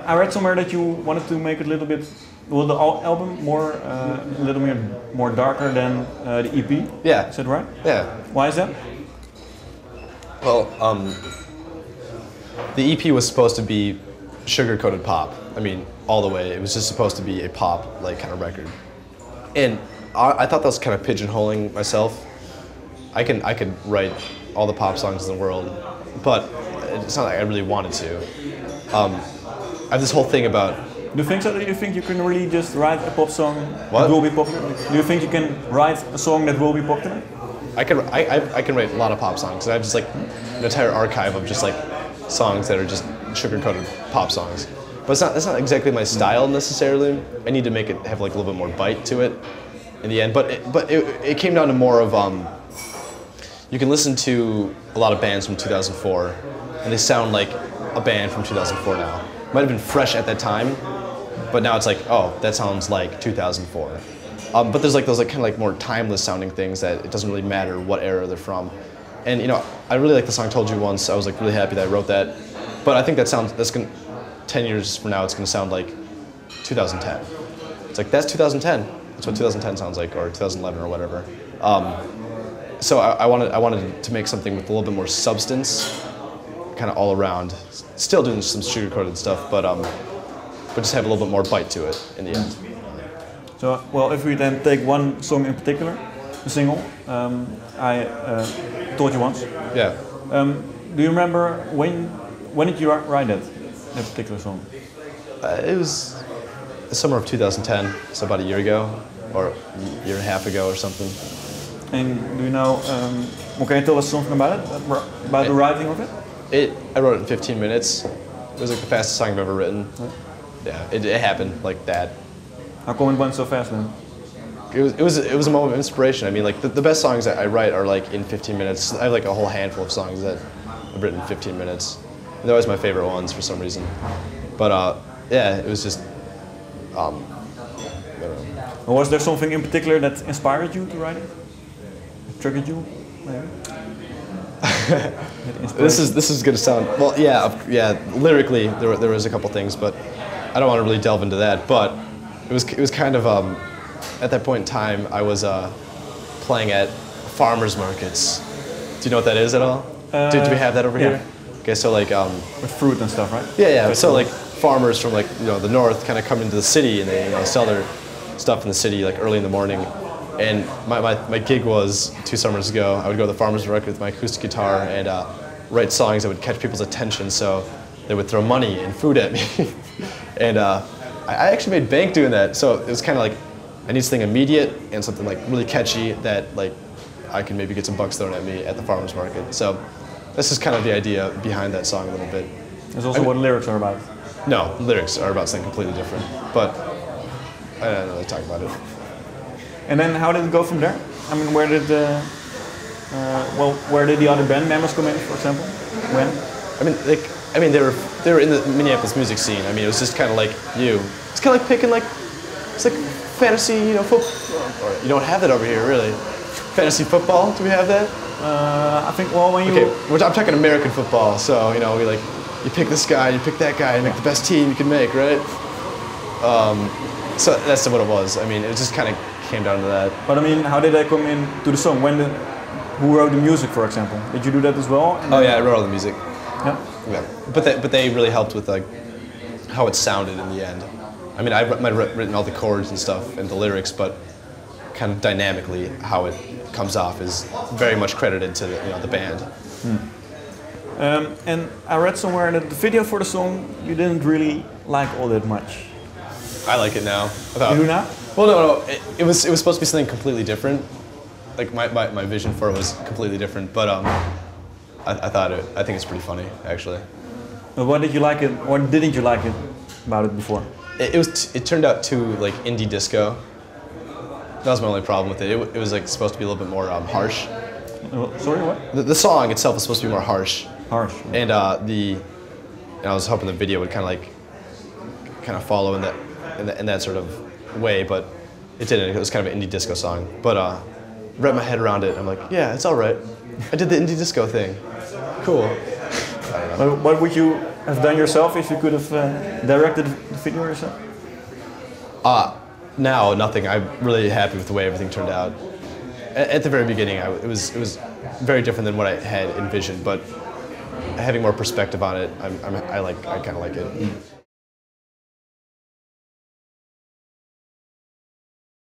I read somewhere that you wanted to make it a little bit, well, the album more, a little bit more darker than the EP. Yeah. Is that right? Yeah. Why is that? Well, the EP was supposed to be sugar-coated pop. I mean, all the way. It was just supposed to be a pop, like, kind of record. And I thought that was kind of pigeonholing myself. I could write all the pop songs in the world, but it's not like I really wanted to. I have this whole thing about. Do you think you can really just write a pop song What? that will be popular? Do you think you can write a song that will be popular? I can write a lot of pop songs. I have just like an entire archive of just like songs that are just sugar-coated pop songs. But that's not exactly my style necessarily. I need to make it have like a little bit more bite to it in the end. But it came down to more of you can listen to a lot of bands from 2004, and they sound like a band from 2004 now. Might have been fresh at that time, but now it's like, oh, that sounds like 2004. But there's like those like kind of like more timeless sounding things that it doesn't really matter what era they're from. And you know, I really like the song "Told You Once." I was like really happy that I wrote that. But I think that's gonna 10 years from now, it's gonna sound like 2010. It's like that's 2010. That's what 2010 sounds like, or 2011 or whatever. So I wanted to make something with a little bit more substance, kind of all around. Still doing some sugar-coated stuff, but just have a little bit more bite to it in the end. So, well, if we then take one song in particular, the single, I Told You Once. Yeah. Do you remember when did you write that particular song? It was the summer of 2010, so about a year ago, or a year and a half ago or something. And do you know, can you tell us something about it, about the writing of it? I wrote it in 15 minutes. It was like the fastest song I've ever written. Yeah, it happened like that. How come it went so fast then? It was a moment of inspiration. I mean, like the best songs that I write are like in 15 minutes. I have like a whole handful of songs that I've written in 15 minutes. And they're always my favorite ones for some reason. But yeah, it was just. I don't know. Was there something in particular that inspired you to write it? Triggered you, maybe? This is gonna sound well. Yeah. Lyrically, there was a couple things, but I don't want to really delve into that. But it was kind of at that point in time I was playing at farmers markets. Do you know what that is at all? Do we have that over here? Okay, so like with fruit and stuff, right? Yeah. So like farmers from like the north kind of come into the city and they sell their stuff in the city like early in the morning. And my gig was 2 summers ago. I would go to the farmer's market with my acoustic guitar and write songs that would catch people's attention, so they would throw money and food at me. And I actually made bank doing that. So it was kind of like, I need something immediate and something like really catchy that like I can maybe get some bucks thrown at me at the farmer's market. So this is kind of the idea behind that song a little bit. That's also what the lyrics are about. No, the lyrics are about something completely different. But I don't really talk about it. And then how did it go from there? I mean, where did the other band members come in, for example? When? I mean, they were in the Minneapolis music scene. I mean, it was just kind of like you. It's kind of like picking it's like fantasy, football. Or you don't have that over here, really. Fantasy football? Do we have that? I think when you. Okay, I'm talking American football. So we like you pick this guy, you pick that guy, and make the best team you can make, right? So that's what it was. I mean, it just kind of came down to that. But I mean, how did they come into the song? Who wrote the music, for example? Did you do that as well? Oh yeah, I wrote all the music. Yeah. Yeah. But they really helped with like how it sounded in the end. I mean, I might have written all the chords and stuff and the lyrics, but kind of dynamically how it comes off is very much credited to the band. And I read somewhere that the video for the song you didn't really like all that much. I like it now. You do now? Well, no. It was supposed to be something completely different. Like my vision for it was completely different. But I think it's pretty funny actually. But what did you like it, or didn't you like it about it before? It turned out too like indie disco. That was my only problem with it. It was like supposed to be a little bit more harsh. Sorry, what? The song itself was supposed to be more harsh. Harsh. And I was hoping the video would kind of follow in that sort of way, but it didn't. It was kind of an indie disco song. But wrapped my head around it. I'm like, yeah, it's all right. I did the indie disco thing. Cool. But would you have done yourself if you could have directed the video yourself? Now, nothing. I'm really happy with the way everything turned out. At the very beginning, it was very different than what I had envisioned, but having more perspective on it, I kind of like it.